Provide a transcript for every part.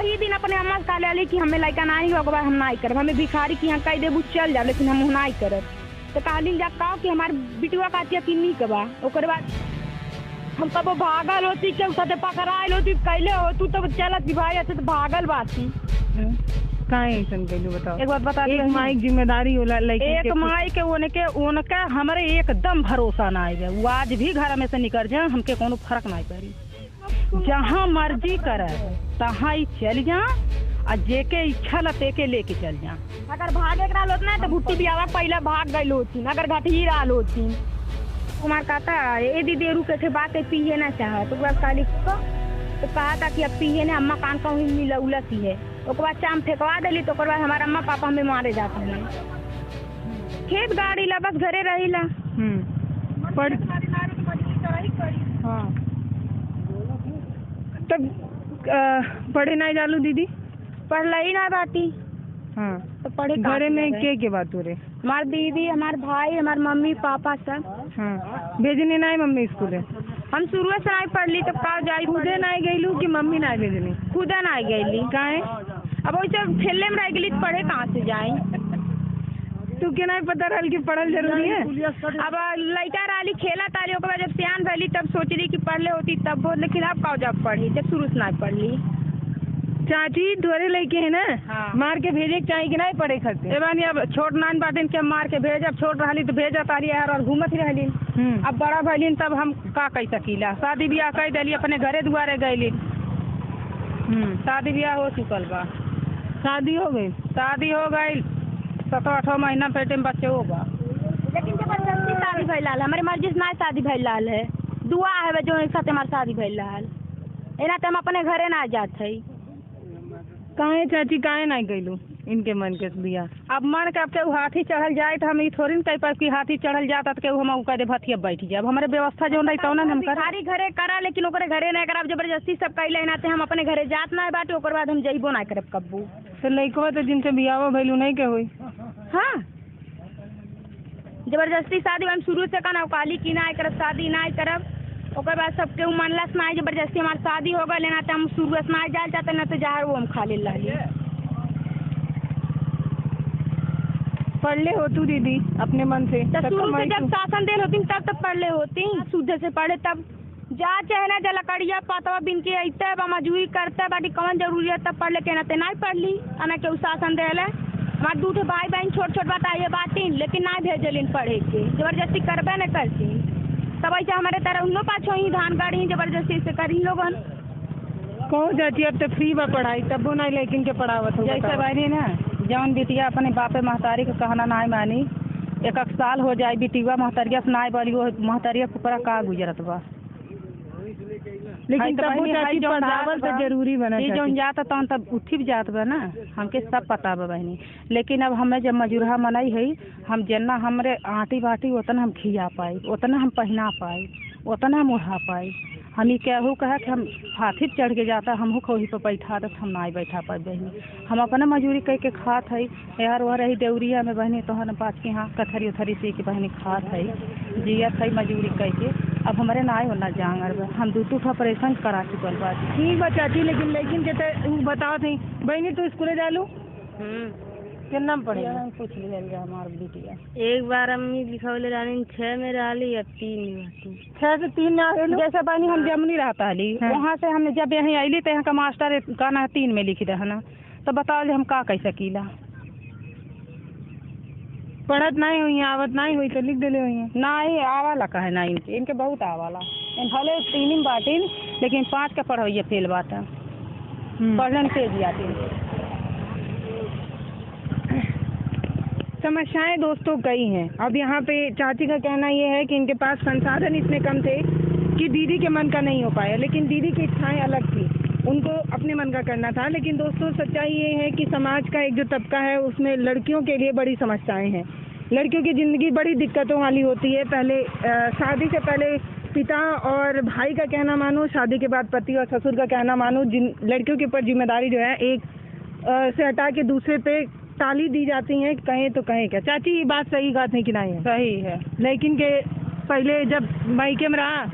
वही दिन अपने अम्मा से कहा कि हमें लड़का नहीं होगा हम नहीं करब, हमें भिखारी की यहाँ कह देबू चल जा, लेकिन हम नहीं करब। तो कहली जा कहो कि हमारे बिटुआ कहती कि नहीं कबा। ओकर बाद हम कब भागल होती के उठते पकड़ाइल होती कैले हो तू तो चलत भाई तो भागल बाती काहे ऐसन कैलू बताओ। एक बात बता, एक माई जिम्मेदारी होला लड़की एक माई के उनके हमारे एकदम भरोसा ना आए। वो आज भी घर में से निकल जाए हमके कोनो फर्क नहीं पड़ी, जहाँ मर्जी करे तहाँ ही चल जा और जेके इच्छा लते के लेके चल जा। अगर भागे के होत ना तो भुट्टी बियावा पहले भाग गई होती, अगर घटी रहा होती। कुमार कहता ए दीदी रुके के बात पिए ना चाह तो काली को तो कहा था कि अब पिए ने अम्मा कान कहूँ मिला उलसी है। उसके बाद चाम फेंकवा दिली तो बाद हमारा अम्मा पापा हमें मारे जाते हैं। खेत गाड़ी ला बस घरे रही ला। हाँ तब पढ़े नहीं जालू दीदी? पढ़ ही ना बाटी। हाँ तो पढ़े घरे में के बात हो रहे? हमारे दीदी, हमारे भाई, हमारे मम्मी पापा सब। हाँ भेजने नहीं मम्मी स्कूल? हम शुरू से नहीं पढ़ ली तब का जाई। खुदे नहीं गईलू कि मम्मी नहीं भेजनी? खुदे नहीं गईली। काहे? अब वैसे ठेले में रह गई तो पढ़े कहाँ से जाए? तू के नहीं पता रहा कि पढ़ल जरूरी है? अब लड़का रही खेला ताली ओकर बाद जब सियान भली तब सोचली कि पढ़ ले होती तब वो, लेकिन अब का जब पढ़ी जब शुरू से नहीं पढ़ ली। चाची तोरे लड़के है ना? हाँ। मार के भेजे के चाहिए कि नहीं पढ़े खाते? बानी अब छोट नान बाटिन के मार के भेज, अब छोट रही तो भेजा तारी यार और घूमत रही। अब बड़ा भैलिन तब हम का कह सकीला। शादी ब्याह कह दिली अपने घरे दुआरे गईली। शादी ब्याह हो चुकल बा। शादी हो गई? शादी हो गई 7-8 महीना पेटे में बच्चे होगा। लेकिन जबरदस्ती शादी भैलाल है, हमारी मर्जी से ना शादी भैलाल है। दुआ है जो एक साथ हमारी शादी भैलाल एना तो हम अपने घरे ना जाते है। काहे चाची काहे नहीं गईलू इनके मन के बिया? अब मन के अब के हाथी चढ़ल जाए तो हम ये थोड़ी ना कह पाए कि हाथी चढ़ल जाता तो हम कह दे भथिया बैठ जाए। अब हमारे व्यवस्था जो रही तो हम सारी घरे करा, लेकिन ओकरे घरे नहीं करा। जबरदस्ती सब कह लेना हम अपने घरे जात ना बाटे ओकर बाद हम जइबो ना करब कब्बू। तो लइकवा तो जिनसे बियाह भइलू नहीं के होई? हाँ जबरदस्ती शादी हम शुरू से कहना काली की ना करब शादी ना करब। ओकर बाद सब केहू मनलस ना जबरदस्ती हमारी शादी हो गई लेना तो हम शुरू से ना जाए जाते ना तो जहर वो हम खा ले ला। पढ़ ले हो तू दीदी अपने मन से? शुरू से जब शासन दे होती तब पढ़ ले होती, शुद्ध से पढ़े तब जा चाहे ना जा लकड़िया पातवा बिन के अइते बा मजूरी करते बाकी कौन जरूरी है तब पढ़ ले के ना ते नहीं पढ़ ली ना केहू शासन दे। हमारे 2 भाई बहन छोट बात आइए बाटीन लेकिन ना भेजलिन पढ़े के, जबरदस्ती करबे न करती। तब ऐसे हमारे तरह उन्हों पाछो ही धान गाड़ी जबरदस्ती से करी लोगन। कहो चाची अब तो फ्री बा पढ़ाई तब वो नहीं लेकिन के पढ़ावत हो? जैसे बहनी ना जौन बिटिया अपने बापे महतारी के कहना नहीं मानी 1 साल हो जाए बिटिया महतरिया से ना बोली वो महतरिया के ऊपर का गुजरत बा। लेकिन तब वो चाची पढ़ावल तो जरूरी बना जौन जाता तौन तब उठी भी जात बा ना हमके सब पता बा बहनी। लेकिन अब हमें जब मजूरहा मनई है हम जना हमरे आटी बाटी उतना हम खिया पाई, उतना हम पहना पाई, उतना हम ओढ़ा पाई। हम ही केहू कहे कि हम हाथी चढ़ के जाता हमहू कहीं पर बैठा तो हम नहीं बैठा पाए बहनी। हम अपना मजूरी कह के खात है यार वह रही देवरिया में बहनी तो हम पाँच के यहाँ कथरी उथरी से के बहनी खात है जियत है मजूरी कह के। अब हमारे ना होना जांगर हम 2 ऑपरेशन करा चुकल बा। ठीक बा चाची लेकिन के बताओ थी बहनी तू स्कूले जालू कितना पढ़े? पूछ लिया हमार बिटिया एक बार अम्मी लिखौले रानी 6 में रही अब 3 में 6 से 3 में। जैसे बहनी हम जमनी रहता हली वहाँ से हम जब यहाँ अली तो यहाँ का मास्टर कहना 3 में लिखी रहा ना तो बताओ हम का कह सकीला। पढ़त नहीं हुई आवत नहीं हुई तो लिख दिले हुई नहीं आवाला कहे ना इनके बहुत आवाला भले 3 बाटिन लेकिन 5 का पढ़ोइए फेल बात पढ़ने तेज जाती। समस्याएं दोस्तों कई हैं। अब यहाँ पे चाची का कहना ये है कि इनके पास संसाधन इतने कम थे कि दीदी के मन का नहीं हो पाया, लेकिन दीदी की इच्छाएं अलग थी, उनको अपने मन का करना था। लेकिन दोस्तों सच्चाई ये है कि समाज का एक जो तबका है उसमें लड़कियों के लिए बड़ी समस्याएं हैं। लड़कियों की ज़िंदगी बड़ी दिक्कतों वाली होती है। पहले शादी से पहले पिता और भाई का कहना मानो, शादी के बाद पति और ससुर का कहना मानो। जिन लड़कियों के ऊपर जिम्मेदारी जो है एक से हटा के दूसरे पे ताली दी जाती हैं। कहें तो कहें क्या चाची ये बात सही बात है कि नहीं है? सही है। लेकिन के पहले जब मायके में रहा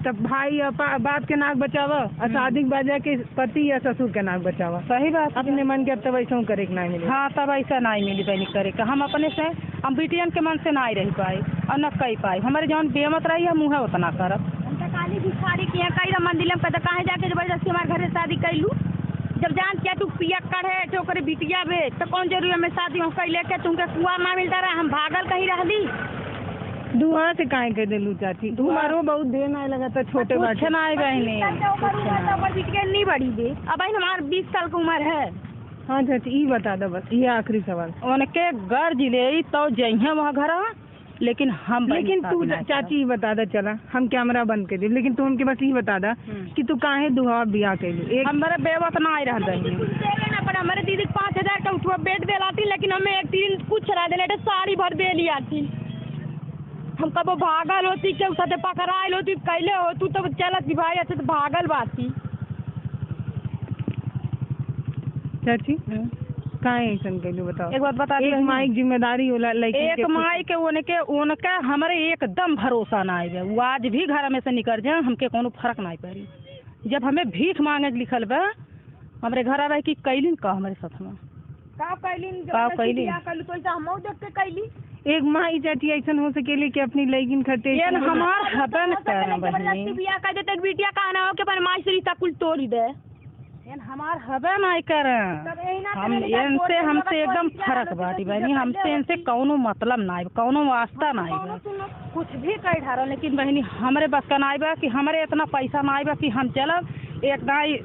तब भाई या बाप के नाक बचावा और शादी के बाद जाके पति या ससुर के नाक बचावा। सही बात है। अपने मन के अब तब ऐसा करे के नहीं मिले। हाँ तब ऐसा नहीं मिली बहनी करे का। हम अपने से हम बिटियन के मन से नहीं रह पाए और न कही पाए। हमारे जौन बेमत रही है मुँह उतना करब। काली भिखारी किया कई मंदिर में कहते कहाँ जाके जबरदस्ती हमारे घर से शादी कैलू। जब जान क्या तू पिया करे तो करे बिटिया बे तो कौन जरूरी हमें शादी हो कई लेके तुमके कुआ ना मिलता रहा हम भागल कहीं रहली। दुआ से काहे कह देलू चाची तुम्हारो बहुत देर नहीं लगा था छोटे कुछ नहीं बहनी बिटिया नहीं बड़ी बे अब हमारे 20 साल की उम्र है। हाँ चाची ये बता दो बस ये आखिरी सवाल। उनके गर्ज ले तो जइहे वहाँ घर लेकिन हम लेकिन तू चाची ये बता दा चला हम कैमरा बंद कर दे लेकिन तू हमके बस ये बता दा कि तू काहे दुआ बिया कैलू। एक हमारे बेवत ना आई रह ना पड़ा हमारे दीदी 5000 का उठवा बेड दे लाती लेकिन हमें एक दिन कुछ रह दे साड़ी भर दे लिया थी। हम कब भागल होती के साथे पकड़ाइल होती कैले हो तू तो चलत भाई अच्छे तो भागल बाती। चाची काहे ऐसा कैलू बताओ। एक बात बता एक माई जिम्मेदारी होला एक माई के उनके हमारे एकदम भरोसा ना आए। वो आज भी घर में से निकल जाए हमके कोनो फर्क नहीं पड़ी। जब हमें भीख मांगे लिखल बा हमारे घर आवे कि कैलिन का हमारे साथ में का कैलिन एक माई चाची ऐसा हो सकेले कि अपनी लड़किन खटे हमार हबन बिया कर देते बिटिया का ना हो के पर माई से रिश्ता कुल तोड़ दे हमार हबे नहीं करे। हम इनसे हमसे एकदम फर्क बाटी बहनी। हमसे इनसे कौनो मतलब नहीं कौनो वास्ता नहीं बा कुछ भी कह ढारो लेकिन बहनी हमारे बस का नहीं बा कि हमारे इतना पैसा नहीं बा कि हम चलब एक दाई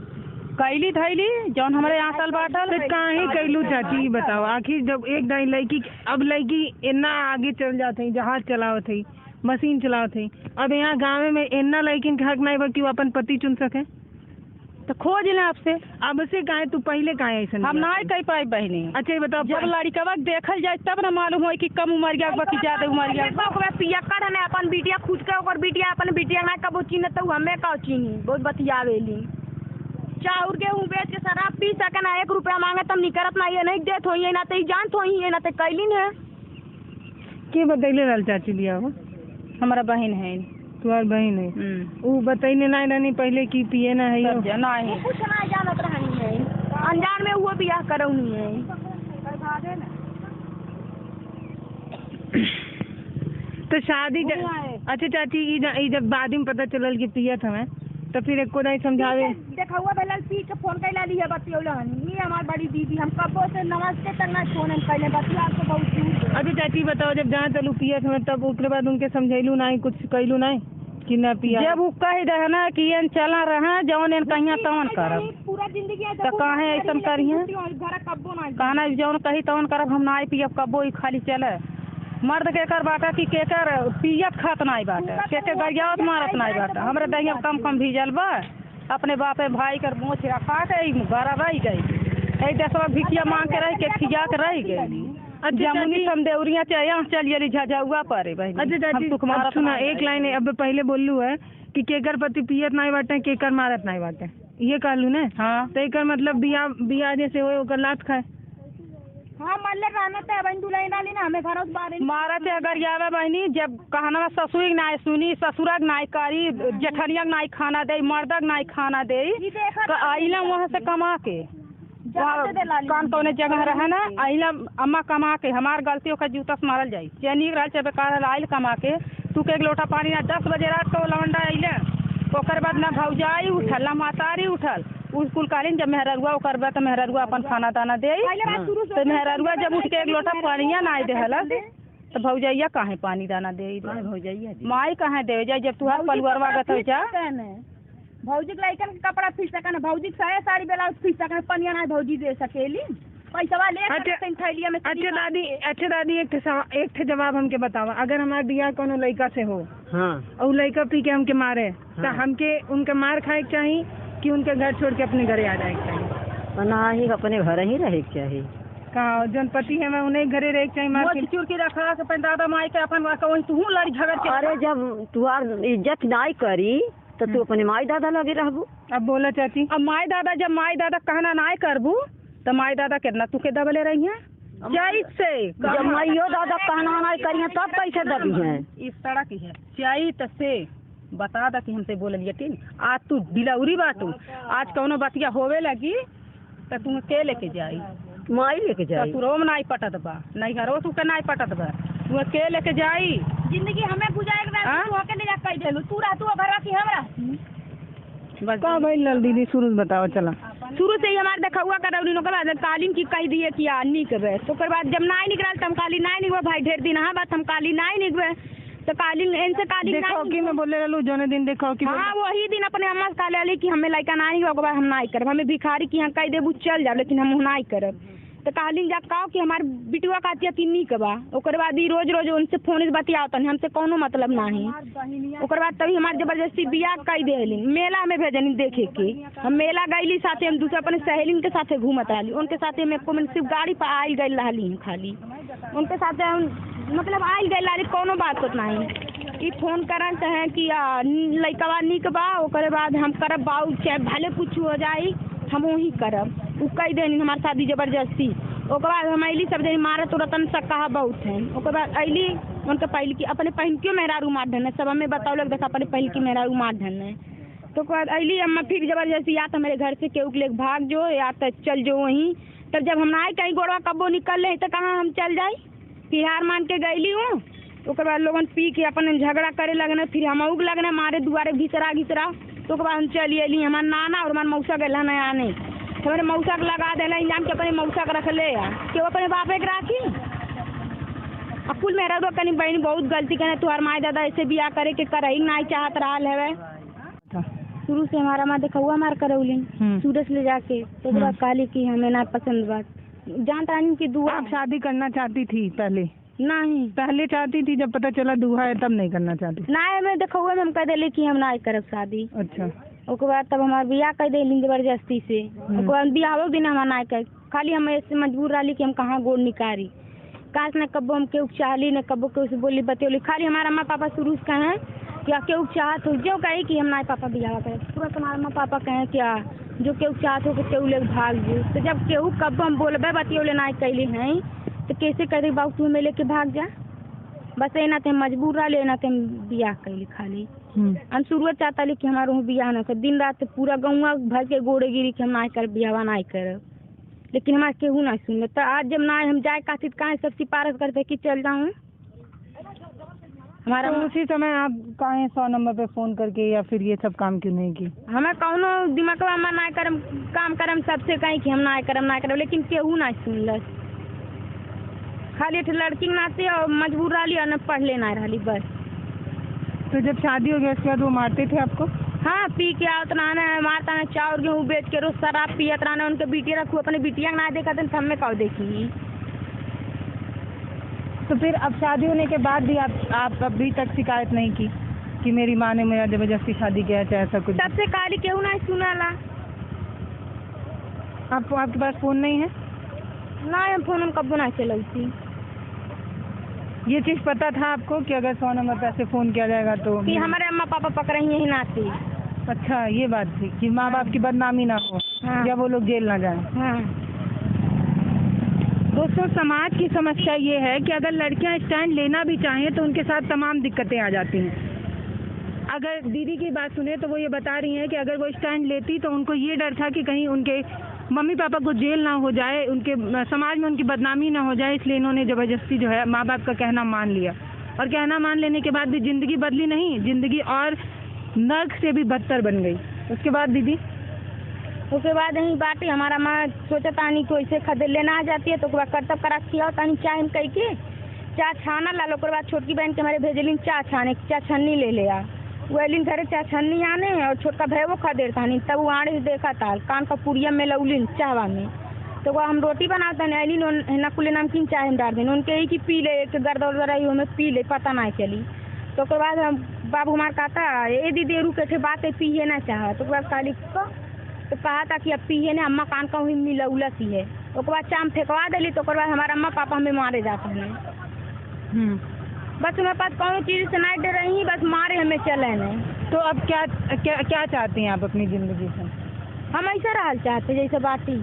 कैली धैली जौन हमारे आंचल बाटल काहे कैलू चाची बताओ। आखिर जब एक दाई लड़की अब लड़की इतना आगे चल जाते जहाज चलावत है मशीन चलावत है अब यहाँ गाँव में इतना लड़किन के हक नहीं बा कि वो अपन पति चुन सके तो खोज ले आपसे। अब से काहे तू पहले काहे ऐसा हम नहीं कह पाई बहनी। अच्छा ये बताओ जब लड़का देखल जाए तब न मालूम हो कि कम उम्र गया कि ज्यादा उम्र गया। पिया कर ने अपन बिटिया खुद के और बिटिया अपन बिटिया ना कबो चीने तो हमें का चीनी बहुत बतियावेली। चाउर गेहूँ बेच के शराब पी सके ना 1 रुपया मांगे तब निकलत ना ये नहीं देत हो ना तो जान तो ही ना तो कैलिन है के बतैले लाल चाची लिया हो। हमारा बहन है तुम्हारी बहन है वो बतैने नहीं रहनी पहले की पिए ना है नहीं कुछ नहीं जानत रहनी है अनजान में वो बियाह करौनी है। तो शादी अच्छा चाची जब बाद में पता चलल कि पियत हमें तो फिर एको नहीं समझावे देखा हुआ बेलल पी के फोन कैला लिया बतियौलन ये हमारी बड़ी दीदी हम कबो से नमस्ते तक ना फोन कैले बतिया आपको बहुत दूर। अभी चाची बताओ जब जहाँ चलू पियत हमें तब उसके बाद उनके समझैलू नहीं कुछ कैलू नहीं कि ना पिया। जब वो कह रहे ना कि ये चला रहा जौन इन कहिया तवन करब पूरा जिंदगी तो काहे ऐसा करिए कहना जौन कही तवन करब हम नहीं पियब कबो ही खाली चले। मर्द के कर बाटा कि केकर पियत खात नहीं बाटे के गरियावत मारत नहीं बाटे। हमारे दहिया कम भीजल बा अपने बापे भाई कर मोछ रखा के घर रह गई दसवा भिखिया मांग के रह के खिजा के रह गई। जमुनी हम देवरिया चाहे चलिए झझुआ पर। अच्छा चाची सुना एक लाइन अब पहले बोलू है कि केकर पति पियत नहीं बाटे केकर मारत नहीं बाटे ये कहलू ने। हाँ तो एक मतलब बिया जैसे हो ओकर लात खाए। हाँ मल्ले रहना तो बहन दुलाई डाली ना हमें घर बारे मारत अगर यावे बहनी जब कहना ससुर नहीं सुनी ससुरक नहीं करी जेठनिया नहीं खाना दे मर्दक नहीं खाना दे आइला वहाँ से कमा के कौन कौन जगह रहे ना आइला अम्मा कमा के हमार गलतियों का जूता से मारल जाये चैनी रहा चाहे बेकार आइल कमा के तू के एक लोटा पानी ना 10 बजे रात को लवंडा अइले ओकर बाद ना भौजाई उठल ना मातारी उठल उस कुल कालीन जब मेहरुआ ओकर बाद मेहरुआ अपन खाना दाना दे तो मेहरुआ जब उठ के एक लोटा पानिया ना देहल तो भौजैया काहे पानी दाना दे भौजैया माई कहाँ दे जाए जब तुहार पलुअरवा गत हो जा भौजी लड़कन के कपड़ा फीस सकन भौजी साया साड़ी ब्लाउज फीस सकन पनिया ना भौजी दे सकेली पैसा ले। अच्छा दादी एक जवाब हमके बतावा अगर हमारे बियाह कोनो लड़का से हो और लड़का पी के हमके मारे तो हमके उनके मार खाए के चाहिए कि उनके घर छोड़ के अपने घरे आ जाए चाहिए। ना ही अपने घर ही रहे के चाहिए कहाँ जन पति है मैं उन्हें घरे रह चाहिए मार के चूर के रखा के अपन दादा माई के अपन वही तू लड़ी झगड़ के। अरे जब तुहार इज्जत नहीं करी तो तू अपने माई दादा लगे रहबू। अब बोला चाची अब माई दादा जब माई दादा कहना नहीं करबू तो माई दादा कितना तू के दबले रही है से जब माइयो दादा कहना नहीं करिए तब कैसे दबी है इस तरह की है चाहिए से बता दा कि हमसे बोलिए ठीक। आज तू डिलवरी बाटू, आज कौनो बतिया होवे लगी तो तू के लेके जाई, माई लेके जाई। तू रोम नहीं पटत बा, नहीं घरो तू के नहीं पटत बा, तू के लेके जाई। जिंदगी हमें गुजारे के हाँ? बाद तू होके नहीं जा कह देलू, तू रहतू घर की हमरा बस का भाई लल दीदी शुरू से बताओ चला। शुरू से ही हमारे देखा करौली के बाद कालीन की कह दिए कि निकबे, तो ओकर बाद जब नहीं निकल तो हम काली नहीं निकबे भाई, ढेर दिन हाँ बात हम काली नहीं निकबे, तो कालीन इनसे कालीन देखो कि मैं बोले रहलू जोने दिन देखो कि हाँ वही दिन अपने अम्मा से कहले रही कि हमें लड़का नहीं होगा, हम नहीं करब, हमें भिखारी की यहाँ कह देबू चल जाओ, लेकिन हम नहीं करब। तो कहलिन जा कहो कि हमारे बिटुआ का कि नहीं कबा, ओकर बाद ही रोज रोज उनसे फोन से बतियावतन, हमसे कोनो मतलब नहीं। ओकर बाद तभी हमारे जबरदस्ती बियाह कह देलिन, मेला में भेजनी देखे के, हम मेला गईली साथे, हम दूसरे अपने सहेलिन के साथे घूमत रहली, उनके साथे हम एको मिनट सिर्फ गाड़ी पर आयल गई रहली खाली, उनके साथे हम मतलब आयल गई रहली, कोनो बात होत नहीं। ई फोन करन चाहे कि लड़कवा निक बा, ओकर बाद हम करब बाऊ, चाहे भले कुछ हो जाई हम वही करब, उ कह देनी हमारे शादी जबरदस्ती। ओकर बाद हम अली सब जन मारे तो रतन से कहा बहुत है। ओकर बाद अली उनके पहल की अपने पहन क्यों मेहरारू मार ढन, सब हमें बताओ लोग देखा अपने पहल की मेहरारू मार ढन है। तो ओकर बाद अली अम्मा फिर जबरदस्ती या तो मेरे घर से केहू के ले भाग जो, या तो चल जो वहीं। तब जब हम ना कहीं गोड़वा कब्बो निकल रहे तो कहाँ हम चल जाए, फिर हार मान के गईली हूँ। ओकर बाद लोगन पी के अपन झगड़ा करे लगने, फिर हम उग लगने मारे दुआरे घिसरा घिसरा। तो ओकर बाद हम चली अली, हमारे नाना और हमारे मौसा गए नहीं आने, हमारे मौसा के लगा दिला इंजाम के अपने मौसा के रख ले कि वो अपने बापे के राखी। अकुल मेरा तो कहीं बहन बहुत गलती करे, तुम्हार माए दादा ऐसे बियाह करे के करही नहीं चाहत रहा है। शुरू से हमारा माँ देखा हुआ हमारे करौली सूरज ले जाके, तो बात काली की हमें ना पसंद बात जानता नहीं की दुआ। आप शादी करना चाहती थी पहले? नहीं पहले चाहती थी, जब पता चला दुआ है तब नहीं करना चाहती? नहीं हमें देखा हुआ हम कह दिले कि हम नहीं करब शादी। अच्छा। ओकर बाद तब हमार बियाह कर दिली जबरदस्ती से। ओकर बाद बियाहो दिन हम नहीं कर, खाली हम ऐसे मजबूर रही कि हम कहाँ गोड़ निकारी, काश न कब्बो हम केहू चाहली न कब्बो केहू से बोली बतियोली। खाली हमारा माँ पापा शुरू से कहें क्या केहू चाहत हो जो कही कि हम नहीं पापा बियाह करे, पूरा हमारा माँ पापा कहें क्या जो केहू चाहत हो कि केहू ले भाग जो। तो जब केहू कब्बो हम बोलबे बतियोले नहीं कैली हैं तो कैसे कह बाबू तू हमें लेके भाग जा, बस एना ते मजबूर रहा लेना ते बियाह कैली। खाली हम शुरुआत चाहता ली कि हमारे बियाह न कर, दिन रात पूरा गाँव भर के गोड़े गिरी कि हम नहीं कर बियाह नहीं कर, लेकिन हमारे केहू नहीं सुन। तो आज जब ना हम जाए खातिर कहाँ सब सिफारिश करते कि चल जाऊँ हमारा। तो उसी समय आप कहाँ 100 नंबर पे फोन करके या फिर ये सब काम क्यों नहीं की? हमें कौनो दिमाग में ना करम काम करम सबसे कहीं कि हम ना करम, लेकिन केहू नहीं सुनल। खाली एक लड़की नाते और मजबूर रही और न पढ़ लेना रही बस। तो जब शादी हो गया उसके बाद वो मारते थे आपको? हाँ पी के आवत रहना, मारता है, चाउर गेहूँ बेच के रोज शराब पियत रहना। उनके बिटिया रखू अपने बिटिया ना देखा तो हमें कौ देखी। तो फिर अब शादी होने के बाद भी आप अभी तक शिकायत नहीं की कि मेरी माँ ने मेरा जबरदस्ती शादी किया चाहे ऐसा कुछ? सबसे काली केहू नहीं सुनाला। आपके पास फोन नहीं है? ना हम फोन हम कब्बो नहीं चलती। ये चीज पता था आपको कि अगर 100 नंबर पे ऐसे फोन किया जाएगा तो कि हमारे अम्मा पापा पकड़े यही नाती? अच्छा ये बात थी कि माँ बाप की बदनामी ना हो। हाँ। या वो लोग जेल ना जाएं। हाँ। दोस्तों समाज की समस्या ये है कि अगर लड़कियां स्टैंड लेना भी चाहें तो उनके साथ तमाम दिक्कतें आ जाती हैं। अगर दीदी की बात सुने तो वो ये बता रही हैं कि अगर वो स्टैंड लेती तो उनको ये डर था कि कहीं उनके मम्मी पापा को जेल ना हो जाए, उनके समाज में उनकी बदनामी ना हो जाए, इसलिए इन्होंने ज़बरदस्ती जो है माँ बाप का कहना मान लिया। और कहना मान लेने के बाद भी ज़िंदगी बदली नहीं, ज़िंदगी और नर्क से भी बदतर बन गई। उसके बाद दीदी उसके बाद यही बात हमारा माँ सोचा तानी को ऐसे खदे लेना आ जाती है तो करतब करा खिया तानी चाय हम कह के चाय छाना ला लो। बाद छोटकी बहन के हमारे भेजलिन चाय छाने, चाय छन्नी ले लिया। वो एलिन घरे चाय छन्नी आने और छोटका भाई वो खदेर थानी, तब वो आड़े देखा था कान का पुड़िया में लौलिन चाहवा में। तो वो हम रोटी बनाते हैं एलिन नकुले नमकीन चाय हम डाल दें उनके ही कि पी ले, एक गर्द उर्द रही हमें पी ले, पता नहीं चली। तो उसके बाद हम बाबू हमार कहता ये दीदी रुके थे बातें पिए ना चाह। तो बाद काली को तो कहा था कि अब पिए ना, अम्मा कान का हुई मिलौला सी है। उसके बाद चाम फेंकवा दिली। तो बाद हमारा अम्मा पापा हमें मारे जाते हैं। बस हमारे पास कौन चीज़ से नहीं डर रही, बस मारे हमें चले नहीं। तो अब क्या चाहती हैं आप अपनी ज़िंदगी से? हम ऐसा रहल चाहते जैसे बाटी,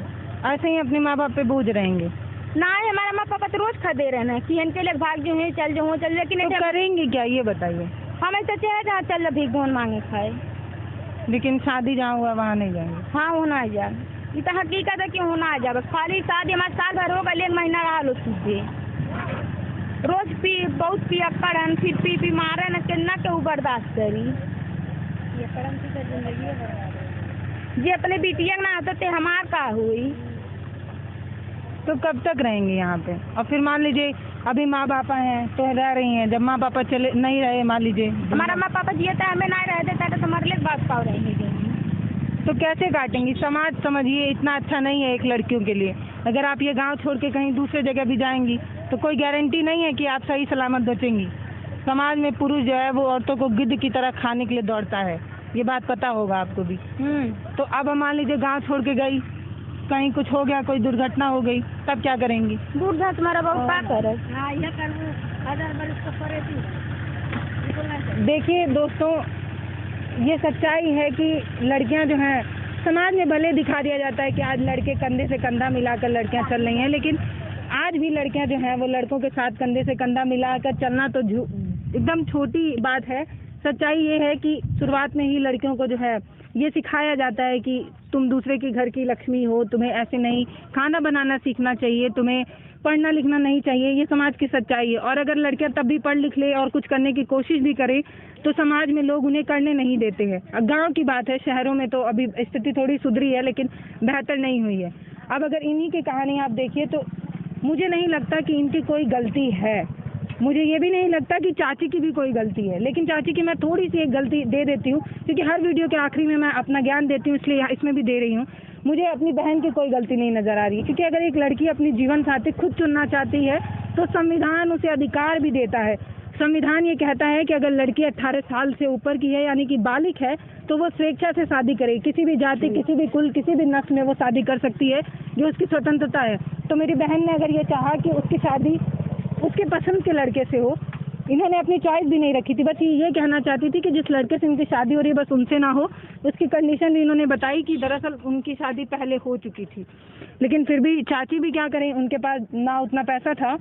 ऐसे ही अपने माँ बाप पे बोझ रहेंगे? ना हमारे अम्मा पापा तो रोज खदे रहना कि इनके लिए भाग जो है चल जो हो चल, लेकिन तो करेंगे क्या ये बताइए? हमें सोचे है जहाँ चल भीख भोन मांगे खाए, लेकिन शादी जहाँ हुआ वहाँ नहीं जाएंगे। हाँ होना जा, ये तो हकीकत है कि होना जा, बस खाली शादी हमारे साल भर हो गए, 1 महीना रहा लो सीधे, रोज पी बहुत पियक्कड़ हन, फिर पी पी मारे न कितना के बर्दाश्त करी, ये अपने बिटिया ना होते थे हमार का हुई। तो कब तक रहेंगे यहाँ पे? और फिर मान लीजिए अभी माँ पापा हैं तो रह रही हैं, जब माँ पापा चले नहीं रहे, मान लीजिए हमारा माँ पापा जिए थे, हमें नहीं रह देता तो हमारे लिए बात पाव रहेंगे, तो कैसे काटेंगी? समाज समझिए इतना अच्छा नहीं है एक लड़कियों के लिए। अगर आप ये गांव छोड़ के कहीं दूसरे जगह भी जाएंगी तो कोई गारंटी नहीं है कि आप सही सलामत बचेंगी। समाज में पुरुष जो है वो औरतों को गिद्ध की तरह खाने के लिए दौड़ता है, ये बात पता होगा आपको भी। तो अब मान लीजिए गांव छोड़ के गई, कहीं कुछ हो गया, कोई दुर्घटना हो गई, तब क्या करेंगी? बूढ़ा तुम्हारा बहुत का करे। देखिए दोस्तों, ये सच्चाई है कि लड़कियां जो हैं, समाज में भले दिखा दिया जाता है कि आज लड़के कंधे से कंधा मिलाकर लड़कियां चल रही हैं, लेकिन आज भी लड़कियां जो हैं वो लड़कों के साथ कंधे से कंधा मिलाकर चलना तो एकदम छोटी बात है। सच्चाई ये है कि शुरुआत में ही लड़कियों को जो है ये सिखाया जाता है कि तुम दूसरे के घर की लक्ष्मी हो, तुम्हें ऐसे नहीं, खाना बनाना सीखना चाहिए, तुम्हें पढ़ना लिखना नहीं चाहिए, ये समाज की सच्चाई है। और अगर लड़कियां तब भी पढ़ लिख ले और कुछ करने की कोशिश भी करें तो समाज में लोग उन्हें करने नहीं देते हैं। गांव की बात है, शहरों में तो अभी स्थिति थोड़ी सुधरी है लेकिन बेहतर नहीं हुई है। अब अगर इन्हीं की कहानी आप देखिए तो मुझे नहीं लगता कि इनकी कोई गलती है, मुझे ये भी नहीं लगता कि चाची की भी कोई गलती है, लेकिन चाची की मैं थोड़ी सी एक गलती दे देती हूँ, क्योंकि हर वीडियो के आखिरी में मैं अपना ज्ञान देती हूँ, इसलिए इसमें भी दे रही हूँ। मुझे अपनी बहन की कोई गलती नहीं नजर आ रही है, क्योंकि अगर एक लड़की अपनी जीवन साथी खुद चुनना चाहती है तो संविधान उसे अधिकार भी देता है। संविधान ये कहता है कि अगर लड़की 18 साल से ऊपर की है, यानी कि बालिग है, तो वो स्वेच्छा से शादी करे, किसी भी जाति, किसी भी कुल, किसी भी नस्ल में वो शादी कर सकती है, जो उसकी स्वतंत्रता है। तो मेरी बहन ने अगर ये चाहा कि उसकी शादी उसके पसंद के लड़के से हो, इन्होंने अपनी चॉइस भी नहीं रखी थी, बस ये कहना चाहती थी कि जिस लड़के से इनकी शादी हो रही है बस उनसे ना हो। उसकी कंडीशन भी इन्होंने बताई कि दरअसल उनकी शादी पहले हो चुकी थी, लेकिन फिर भी चाची भी क्या करें, उनके पास ना उतना पैसा था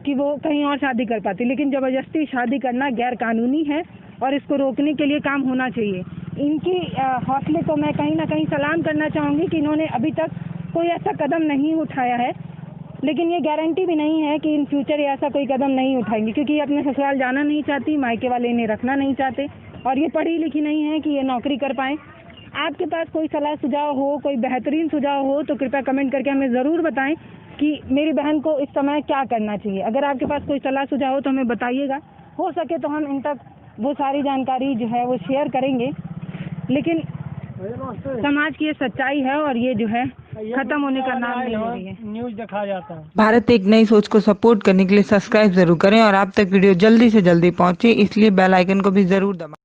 कि वो कहीं और शादी कर पाती, लेकिन जबरदस्ती शादी करना गैर कानूनी है और इसको रोकने के लिए काम होना चाहिए। इनकी हौसले को मैं कहीं ना कहीं सलाम करना चाहूँगी कि इन्होंने अभी तक कोई ऐसा कदम नहीं उठाया है, लेकिन ये गारंटी भी नहीं है कि इन फ्यूचर ये ऐसा कोई कदम नहीं उठाएंगे, क्योंकि ये अपने ससुराल जाना नहीं चाहती, मायके वाले इन्हें रखना नहीं चाहते, और ये पढ़ी लिखी नहीं है कि ये नौकरी कर पाएँ। आपके पास कोई सलाह सुझाव हो, कोई बेहतरीन सुझाव हो तो कृपया कमेंट करके हमें ज़रूर बताएं कि मेरी बहन को इस समय क्या करना चाहिए। अगर आपके पास कोई सलाह सुझाव हो तो हमें बताइएगा, हो सके तो हम इन तक वो सारी जानकारी जो है वो शेयर करेंगे। लेकिन समाज की ये सच्चाई है और ये जो है खत्म होने का नाम नहीं ले रही है। न्यूज दिखाया जाता है। भारत एक नई सोच को सपोर्ट करने के लिए सब्सक्राइब जरूर करें और आप तक वीडियो जल्दी से जल्दी पहुंचे, इसलिए बेल आइकन को भी जरूर दबाएं।